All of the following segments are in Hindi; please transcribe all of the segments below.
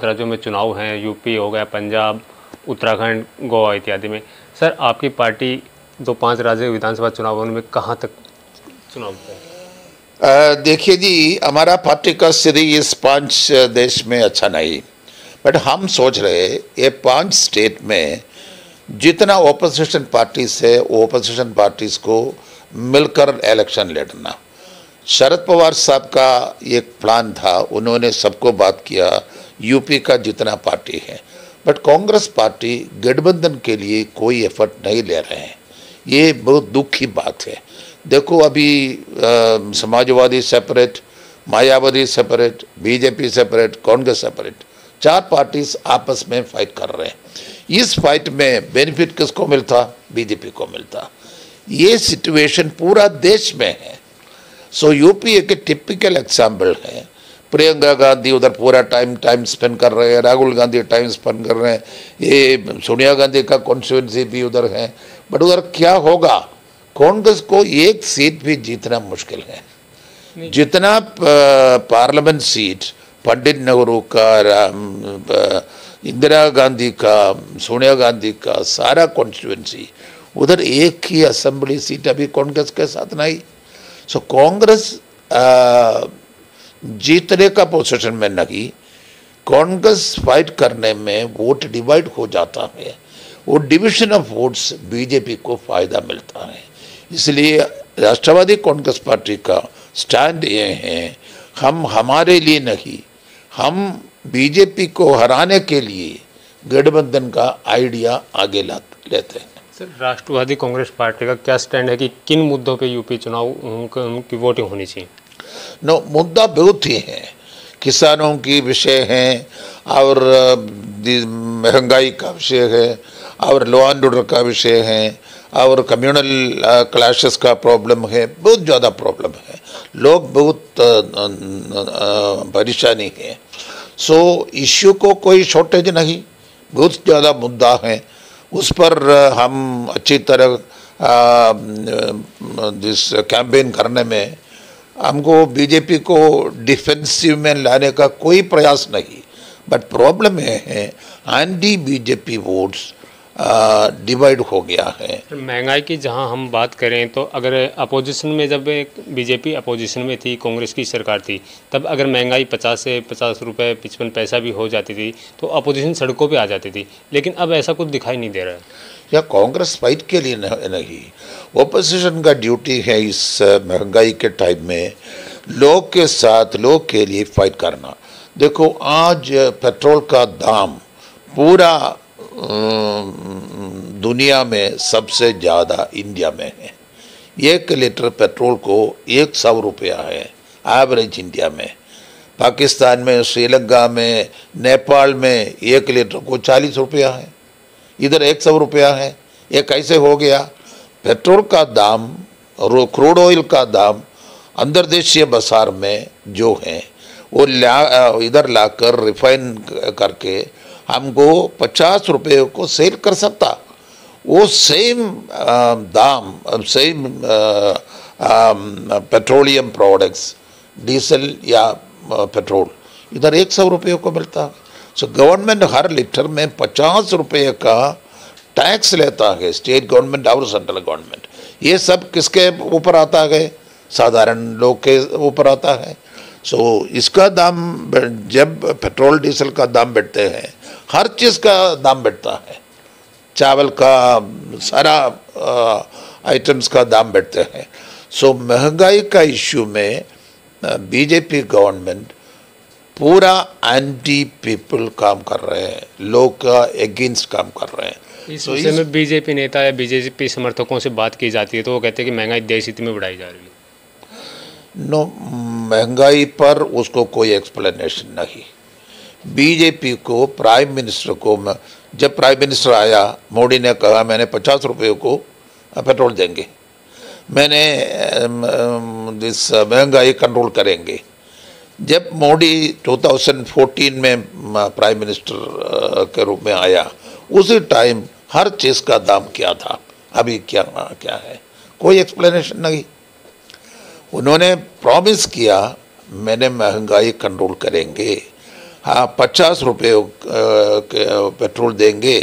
राज्यों में चुनाव हैं, यूपी हो गया, पंजाब, उत्तराखंड, गोवा इत्यादि में। सर, आपकी पार्टी 5 राज्य विधानसभा चुनावों में कहाँ तक चुनाव है? देखिए जी, हमारा पार्टी का स्थिति इस 5 देश में अच्छा नहीं, बट हम सोच रहे ये 5 स्टेट में जितना ओपोजिशन पार्टीज है वो ओपोजिशन पार्टीज को मिलकर इलेक्शन लड़ना। शरद पवार साहब का एक प्लान था, उन्होंने सबको बात किया, यूपी का जितना पार्टी है, बट कांग्रेस पार्टी गठबंधन के लिए कोई एफर्ट नहीं ले रहे हैं। ये बहुत दुख की बात है। देखो अभी Samajwadi separate, Mayawati separate, BJP separate, Congress separate, 4 parties आपस में फाइट कर रहे हैं। इस फाइट में बेनिफिट किसको मिलता? बीजेपी को मिलता। ये सिचुएशन पूरा देश में है। सो यूपी एक टिपिकल एग्जाम्पल है। प्रियंका गांधी उधर पूरा टाइम स्पेंड कर रहे हैं, राहुल गांधी टाइम स्पेंड कर रहे हैं, ये सोनिया गांधी का कॉन्स्टिट्यूंसी भी उधर है, बट उधर क्या होगा? कांग्रेस को एक सीट भी जीतना मुश्किल है। जितना पार्लियामेंट सीट पंडित नेहरू का, इंदिरा गांधी का, सोनिया गांधी का सारा कॉन्स्टिट्यूंसी, उधर एक ही असेंबली सीट अभी कांग्रेस के साथ नहीं। सो कांग्रेस जीतने का पोजीशन में नहीं, कांग्रेस फाइट करने में वोट डिवाइड हो जाता है, वो डिविजन ऑफ वोट्स बीजेपी को फायदा मिलता है। इसलिए राष्ट्रवादी कांग्रेस पार्टी का स्टैंड ये है, हम हमारे लिए नहीं, हम बीजेपी को हराने के लिए गठबंधन का आइडिया आगे लेते हैं। सर, राष्ट्रवादी कांग्रेस पार्टी का क्या स्टैंड है कि किन मुद्दों पे यूपी चुनाव की वोटिंग होनी चाहिए? मुद्दा बहुत ही है, किसानों की विषय है, और महंगाई का विषय है, और लॉ एंड ऑर्डर का विषय है, और कम्युनल क्लैशेस का प्रॉब्लम है, बहुत ज़्यादा प्रॉब्लम है, लोग बहुत परेशानी है। सो इश्यू को कोई शॉर्टेज नहीं, बहुत ज़्यादा मुद्दा है, उस पर हम अच्छी तरह जिस कैंपेन करने में हमको बीजेपी को डिफेंसिव में लाने का कोई प्रयास नहीं, बट प्रॉब्लम ये है एंटी बीजेपी वोट्स डिवाइड हो गया है। महंगाई की जहां हम बात करें तो अगर अपोजिशन में, जब बीजेपी अपोजिशन में थी, कांग्रेस की सरकार थी, तब अगर महंगाई 50 से 50 रुपये 55 पैसा भी हो जाती थी तो अपोजिशन सड़कों पे आ जाती थी, लेकिन अब ऐसा कुछ दिखाई नहीं दे रहा है। या कांग्रेस फाइट के लिए नहीं, ओपोजिशन का ड्यूटी है इस महंगाई के टाइम में लोग के साथ, लोग के लिए फाइट करना। देखो आज पेट्रोल का दाम पूरा दुनिया में सबसे ज़्यादा इंडिया में है। 1 लीटर पेट्रोल को 100 रुपया है एवरेज इंडिया में। पाकिस्तान में, श्रीलंका में, नेपाल में 1 लीटर को 40 रुपया है, इधर 100 रुपया है। ये कैसे हो गया? पेट्रोल का दाम और क्रूड ऑयल का दाम अंतर्देशीय बाजार में जो है वो इधर लाकर रिफाइन करके हमको 50 रुपये को सेल कर सकता। वो सेम दाम, सेम पेट्रोलियम प्रोडक्ट्स, डीजल या पेट्रोल इधर 100 रुपये को मिलता है। सो गवर्नमेंट हर लीटर में 50 रुपये का टैक्स लेता है, स्टेट गवर्नमेंट और सेंट्रल गवर्नमेंट। ये सब किसके ऊपर आता है? साधारण लोग के ऊपर आता है। सो इसका दाम, जब पेट्रोल डीजल का दाम बढ़ते हैं, हर चीज़ का दाम बढ़ता है, चावल का, सारा आइटम्स का दाम बढ़ते हैं। सो महंगाई का इश्यू में बीजेपी गवर्नमेंट पूरा एंटी पीपल काम कर रहे हैं, लोग का एगेंस्ट काम कर रहे हैं। इस विषय में बीजेपी नेता या बीजेपी समर्थकों से बात की जाती है तो वो कहते हैं कि महंगाई देश हित में बढ़ाई जा रही है। महंगाई पर उसको कोई एक्सप्लेनेशन नहीं। बीजेपी को, प्राइम मिनिस्टर को, जब प्राइम मिनिस्टर आया, मोदी ने कहा मैंने 50 रुपये को पेट्रोल देंगे, मैंने इस महंगाई कंट्रोल करेंगे। जब मोदी 2014 में प्राइम मिनिस्टर के रूप में आया, उसी टाइम हर चीज़ का दाम क्या था, अभी क्या है, कोई एक्सप्लेनेशन नहीं। उन्होंने प्रॉमिस किया मैंने महंगाई कंट्रोल करेंगे, हाँ 50 रुपये के पेट्रोल देंगे,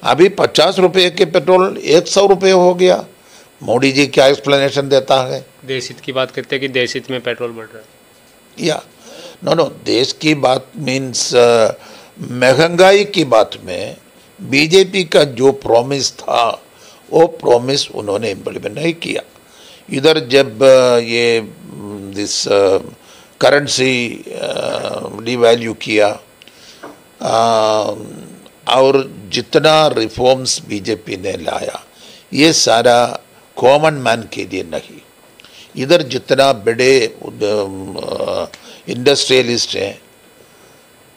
अभी 50 रुपये के पेट्रोल 100 रुपये हो गया। मोदी जी क्या एक्सप्लेनेशन देता है? देश हित की बात करते हैं कि देश हित में पेट्रोल बढ़ रहा है। या नो देश की बात मीन्स महंगाई की बात में बीजेपी का जो प्रॉमिस था वो प्रॉमिस उन्होंने इम्प्लीमेंट नहीं किया। इधर जब ये दिस करेंसी डिवैल्यू किया और जितना रिफॉर्म्स बीजेपी ने लाया ये सारा कॉमन मैन के लिए नहीं। इधर जितना बड़े इंडस्ट्रियलिस्ट हैं,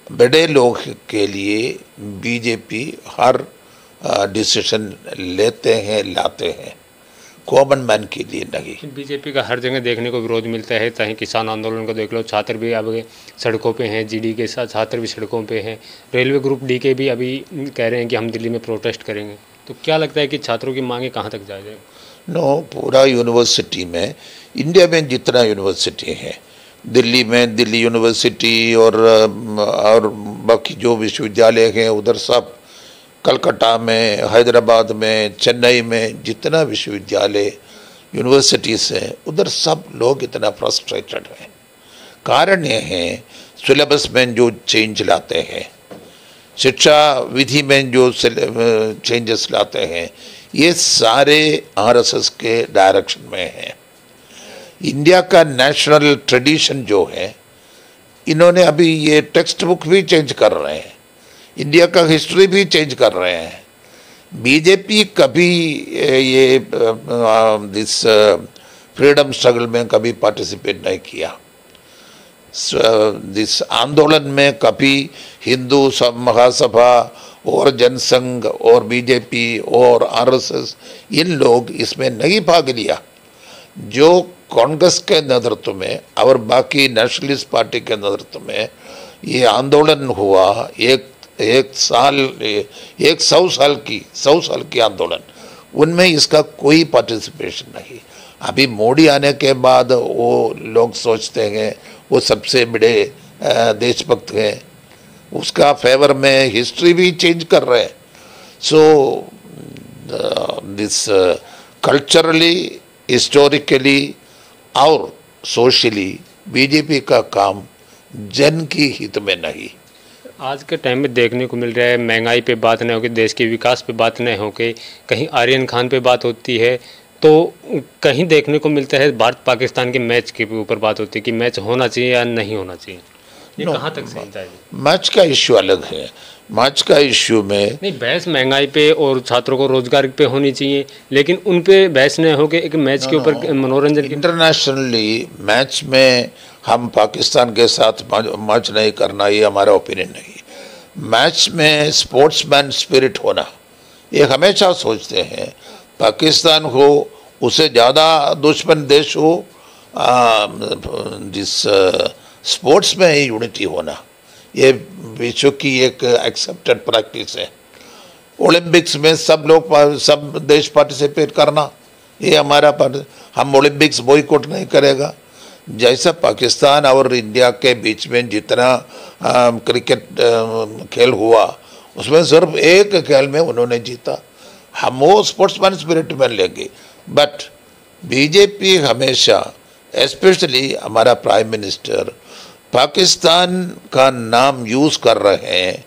बड़े लोग के लिए बीजेपी हर डिसीजन लेते हैं, लाते हैं, कॉमन मैन के लिए नहीं। बीजेपी का हर जगह देखने को विरोध मिलता है, चाहे किसान आंदोलन को देख लो, छात्र भी अब सड़कों पे हैं, जीडी के साथ छात्र भी सड़कों पे हैं, रेलवे ग्रुप डी के भी अभी कह रहे हैं कि हम दिल्ली में प्रोटेस्ट करेंगे। तो क्या लगता है कि छात्रों की मांगे कहाँ तक जाएगी? नो, पूरा यूनिवर्सिटी में, इंडिया में जितना यूनिवर्सिटी है, दिल्ली में दिल्ली यूनिवर्सिटी और बाकी जो विश्वविद्यालय हैं उधर सब, कलकत्ता में, हैदराबाद में, चेन्नई में जितना विश्वविद्यालय यूनिवर्सिटीज़ हैं उधर सब लोग इतना फ्रस्ट्रेटेड हैं। कारण ये है सिलेबस में जो चेंज लाते हैं, शिक्षा विधि में जो चेंजेस लाते हैं, ये सारे आरएसएस के डायरेक्शन में हैं। इंडिया का नेशनल ट्रेडिशन जो है, इन्होंने अभी ये टेक्स्ट बुक भी चेंज कर रहे हैं, इंडिया का हिस्ट्री भी चेंज कर रहे हैं। बीजेपी कभी ये दिस फ्रीडम स्ट्रगल में कभी पार्टिसिपेट नहीं किया। दिस आंदोलन में कभी हिंदू महासभा और जनसंघ और बीजेपी और आरएसएस इन लोग इसमें नहीं भाग लिया। जो कांग्रेस के नेतृत्व में और बाकी नेशनलिस्ट पार्टी के नेतृत्व में ये आंदोलन हुआ, एक सौ साल की आंदोलन, उनमें इसका कोई पार्टिसिपेशन नहीं। अभी मोदी आने के बाद वो लोग सोचते हैं वो सबसे बड़े देशभक्त हैं, उसका फेवर में हिस्ट्री भी चेंज कर रहे हैं। सो दिस कल्चरली, हिस्टोरिकली और सोशली बीजेपी का काम जन की हित में नहीं। आज के टाइम में देखने को मिल रहा है, महंगाई पे बात न होकर, देश के विकास पे बात न होकर, कहीं आर्यन खान पे बात होती है, तो कहीं देखने को मिलता है भारत पाकिस्तान के मैच के ऊपर बात होती है कि मैच होना चाहिए या नहीं होना चाहिए। ये कहाँ तक सही जाएगी? मैच का इश्यू अलग है। मैच का इश्यू में नहीं, बहस महंगाई पे और छात्रों को रोजगार पे होनी चाहिए, लेकिन उन पे बहस न हो के एक मैच के ऊपर मनोरंजन। इंटरनेशनली मैच में हम पाकिस्तान के साथ मैच नहीं करना, ये हमारा ओपिनियन नहीं। मैच में स्पोर्ट्समैन स्पिरिट होना, ये हमेशा सोचते हैं पाकिस्तान हो उसे ज़्यादा दुश्मन देश हो, जिस स्पोर्ट्स में यूनिटी होना, ये विश्व की एक एक्सेप्टेड प्रैक्टिस है। ओलंपिक्स में सब देश पार्टिसिपेट करना, ये हमारा हम ओलंपिक्स बॉयकॉट नहीं करेगा। जैसा पाकिस्तान और इंडिया के बीच में जितना क्रिकेट खेल हुआ, उसमें सिर्फ एक खेल में उन्होंने जीता, हम वो स्पोर्ट्समैन स्पिरिट में लेंगे। बट बीजेपी हमेशा, एस्पेशली हमारा प्राइम मिनिस्टर, पाकिस्तान का नाम यूज़ कर रहे हैं।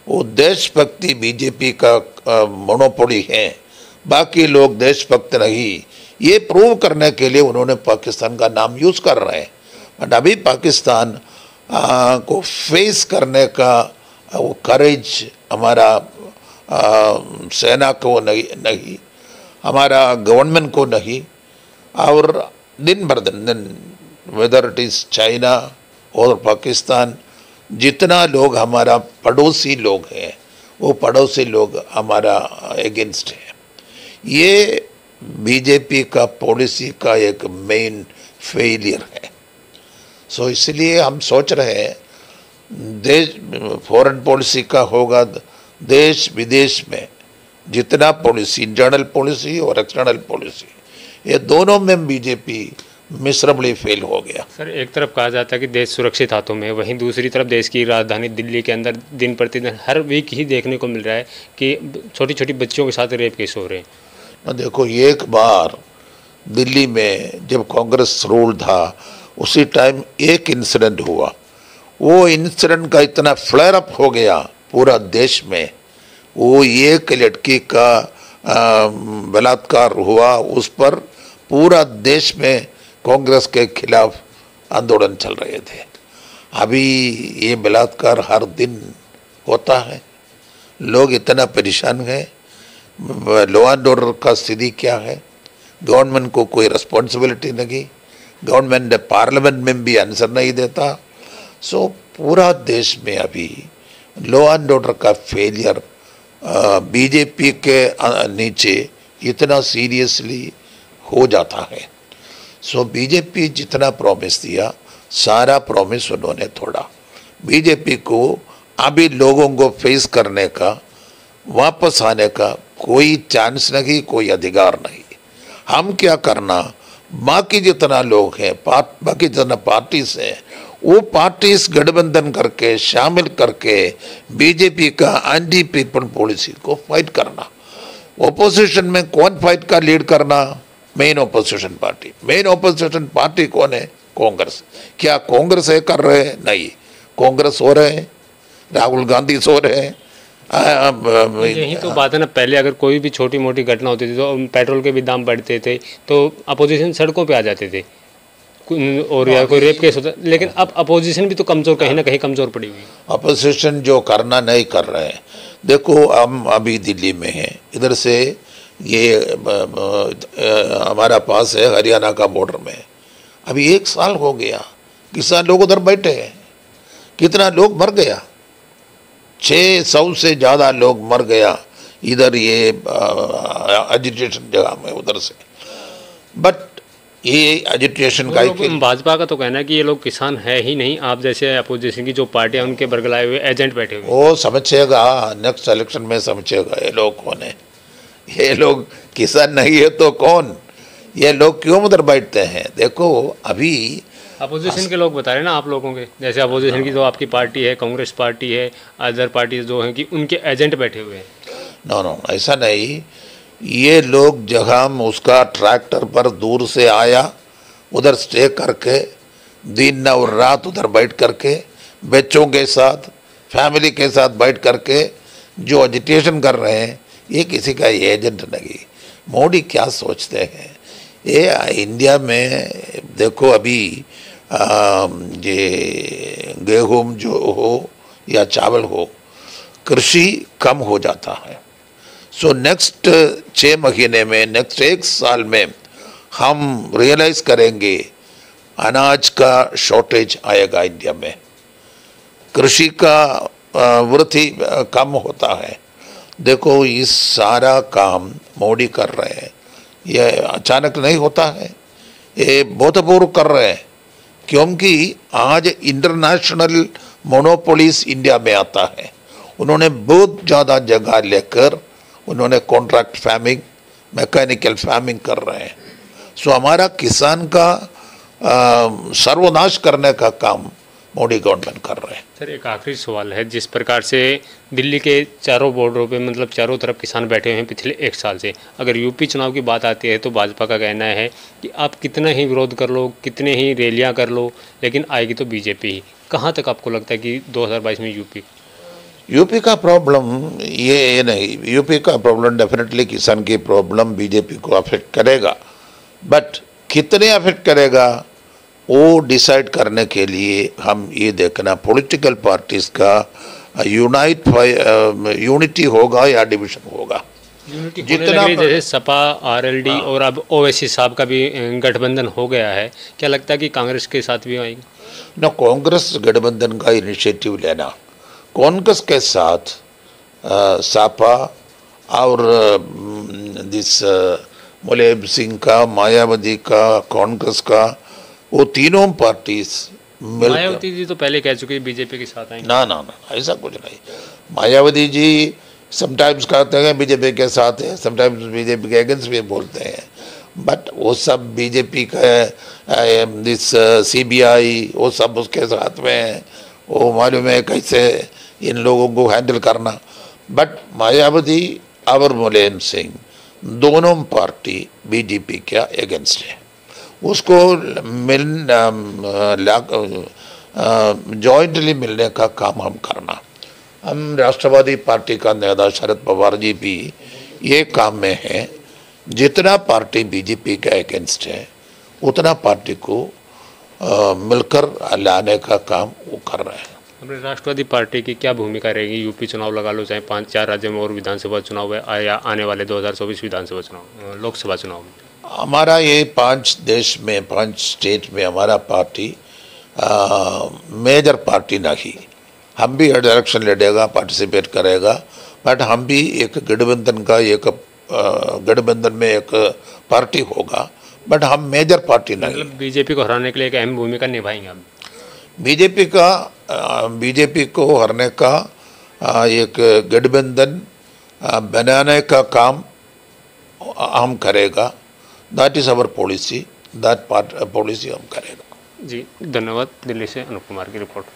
वो देशभक्ति बीजेपी का मोनोपोली है, बाकी लोग देशभक्त नहीं, ये प्रूव करने के लिए उन्होंने पाकिस्तान का नाम यूज़ कर रहे हैं। बट अभी पाकिस्तान को फेस करने का वो करेज हमारा सेना को नहीं, हमारा गवर्नमेंट को नहीं। और दिन भर दिन वेदर इट इज़ चाइना और पाकिस्तान, जितना लोग हमारा पड़ोसी लोग हैं, वो पड़ोसी लोग हमारा अगेंस्ट है। ये बीजेपी का पॉलिसी का एक मेन फेलियर है। सो इसलिए हम सोच रहे हैं देश फॉरेन पॉलिसी का होगा, देश विदेश में जितना पॉलिसी, इंटरनल पॉलिसी और एक्सटर्नल पॉलिसी, ये दोनों में बीजेपी मिसरेबली फेल हो गया। सर, एक तरफ कहा जाता है कि देश सुरक्षित हाथों में है, वहीं दूसरी तरफ देश की राजधानी दिल्ली के अंदर दिन प्रतिदिन हर वीक ही देखने को मिल रहा है कि छोटी छोटी बच्चियों के साथ रेप केस हो रहे हैं। देखो, एक बार दिल्ली में जब कांग्रेस रूल था उसी टाइम एक इंसिडेंट हुआ, वो इंसिडेंट का इतना फ्लेयर अप हो गया पूरा देश में। वो एक लड़की का बलात्कार हुआ, उस पर पूरा देश में कांग्रेस के खिलाफ आंदोलन चल रहे थे। अभी ये बलात्कार हर दिन होता है, लोग इतना परेशान हैं। लॉ एंड ऑर्डर का स्थिति क्या है? गवर्नमेंट को कोई रिस्पॉन्सिबिलिटी नहीं, गवर्नमेंट पार्लियामेंट में भी आंसर नहीं देता। सो पूरा देश में अभी लॉ एंड ऑर्डर का फेलियर बीजेपी के नीचे इतना सीरियसली हो जाता है। सो बीजेपी जितना प्रॉमिस दिया, सारा प्रॉमिस उन्होंने तोड़ा। बीजेपी को अभी लोगों को फेस करने का, वापस आने का कोई चांस नहीं, कोई अधिकार नहीं। हम क्या करना, बाकी जितना लोग हैं, बाकी जितना पार्टीज हैं, वो पार्टीज गठबंधन करके, शामिल करके बीजेपी का एंटी पीपल पॉलिसी को फाइट करना। ओपोजिशन में कौन फाइट का लीड करना? Main opposition party. Main opposition party कौन है? कांग्रेस। क्या कांग्रेस है कर रहे हैं? नहीं, कांग्रेस हो रहे हैं, राहुल गांधी सो रहे हैं। यही तो बात है ना, पहले अगर कोई भी छोटी मोटी घटना होती थी तो पेट्रोल के भी दाम बढ़ते थे तो अपोजिशन सड़कों पे आ जाते थे, और या कोई रेप केस होता, लेकिन अब अपोजिशन भी तो कमज़ोर, कहीं ना कहीं कमज़ोर पड़ी हुई। अपोजिशन जो करना नहीं कर रहे हैं। देखो, हम अभी दिल्ली में हैं, इधर से ये हमारा पास है हरियाणा का बॉर्डर में। अभी 1 साल हो गया, किसान लोग उधर बैठे हैं, कितना लोग मर गया, 600 से ज़्यादा लोग मर गया इधर ये एजिटेशन जगह में उधर से। बट ये एजिटेशन का भाजपा का तो कहना है कि ये लोग किसान है ही नहीं, आप जैसे अपोजिशन की जो पार्टियां उनके बरगलाए हुए एजेंट बैठे हुए। वो समझेगा नेक्स्ट इलेक्शन में, समझेगा ये लोग कौन है। ये लोग किसान नहीं है तो कौन? ये लोग क्यों उधर बैठते हैं? देखो, अभी अपोजिशन के लोग बता रहे हैं ना आप लोगों के, जैसे अपोजिशन की जो आपकी पार्टी है, कांग्रेस पार्टी है, अदर पार्टी जो हैं, कि उनके एजेंट बैठे हुए हैं। नो, ऐसा नहीं। ये लोग जहाँ उसका ट्रैक्टर पर दूर से आया, उधर स्टे करके दिन और रात उधर बैठ करके बच्चों के साथ, फैमिली के साथ बैठ करके जो एजिटेशन कर रहे हैं, ये किसी का एजेंट नहीं। मोदी क्या सोचते हैं? ये इंडिया में देखो, अभी ये गेहूँ जो हो या चावल हो, कृषि कम हो जाता है। सो नेक्स्ट 6 महीने में, नेक्स्ट 1 साल में हम रियलाइज करेंगे अनाज का शॉर्टेज आएगा इंडिया में। कृषि का वृद्धि कम होता है। देखो, इस सारा काम मोदी कर रहे हैं, ये अचानक नहीं होता है, ये बोधपूर्व कर रहे हैं। क्योंकि आज इंटरनेशनल मोनोपोलीज इंडिया में आता है। उन्होंने बहुत ज़्यादा जगह लेकर उन्होंने कॉन्ट्रैक्ट फार्मिंग, मैकेनिकल फार्मिंग कर रहे हैं। सो हमारा किसान का सर्वनाश करने का काम मोदी गवर्नमेंट कर रहे हैं। सर, एक आखिरी सवाल है, जिस प्रकार से दिल्ली के चारों बॉर्डरों पे, मतलब चारों तरफ किसान बैठे हुए हैं पिछले 1 साल से, अगर यूपी चुनाव की बात आती है तो भाजपा का कहना है कि आप कितना ही विरोध कर लो, कितने ही रैलियां कर लो, लेकिन आएगी तो बीजेपी ही। कहाँ तक आपको लगता है कि 2022 में यूपी का प्रॉब्लम ये नहीं, यूपी का प्रॉब्लम डेफिनेटली किसान की प्रॉब्लम बीजेपी को अफेक्ट करेगा, बट कितने अफेक्ट करेगा वो डिसाइड करने के लिए हम ये देखना पॉलिटिकल पार्टीज का यूनिटी होगा या डिवीजन होगा। जितना जैसे सपा, आरएलडी और अब ओवैसी साहब का भी गठबंधन हो गया है, क्या लगता है कि कांग्रेस के साथ भी आएगी? ना, कांग्रेस गठबंधन का इनिशिएटिव लेना, कांग्रेस के साथ सपा और मुलायम सिंह का, मायावती का, कांग्रेस का, वो तीनों पार्टीज मिलकर। मायावती जी तो पहले कह चुके बीजेपी के साथ आएंगे। ना, ऐसा कुछ नहीं। मायावती जी समटाइम्स कहते हैं बीजेपी के साथ है, समटाइम्स बीजेपी के अगेंस्ट भी बोलते हैं। बट वो सब बीजेपी का दिस सीबीआई वो सब उसके साथ में है, वो मालूम है कैसे इन लोगों को हैंडल करना। बट मायावती और मुलायम सिंह दोनों पार्टी बीजेपी के अगेंस्ट है, उसको जॉइंटली मिलने का काम हम करना। हम राष्ट्रवादी पार्टी का नेता शरद पवार जी भी ये काम में है, जितना पार्टी बीजेपी के अगेंस्ट है उतना पार्टी को मिलकर लाने का काम वो कर रहे हैं। अपने राष्ट्रवादी पार्टी की क्या भूमिका रहेगी? यूपी चुनाव लगा लो, चाहे 5-4 राज्यों में और विधानसभा चुनाव है या आने वाले 2024 विधानसभा चुनाव, लोकसभा चुनाव में। हमारा ये 5 देश में 5 स्टेट में हमारा पार्टी मेजर पार्टी नहीं, हम भी इलेक्शन लड़ेगा, पार्टिसिपेट करेगा, बट हम भी एक गठबंधन में एक पार्टी होगा, बट हम मेजर पार्टी नहीं। मतलब बीजेपी को हराने के लिए एक अहम भूमिका निभाएंगे हम। बीजेपी को हराने का एक गठबंधन बनाने का काम हम करेगा। That is our policy, that policy हम करेगा। जी धन्यवाद। दिल्ली से अनुप कुमार की रिपोर्ट।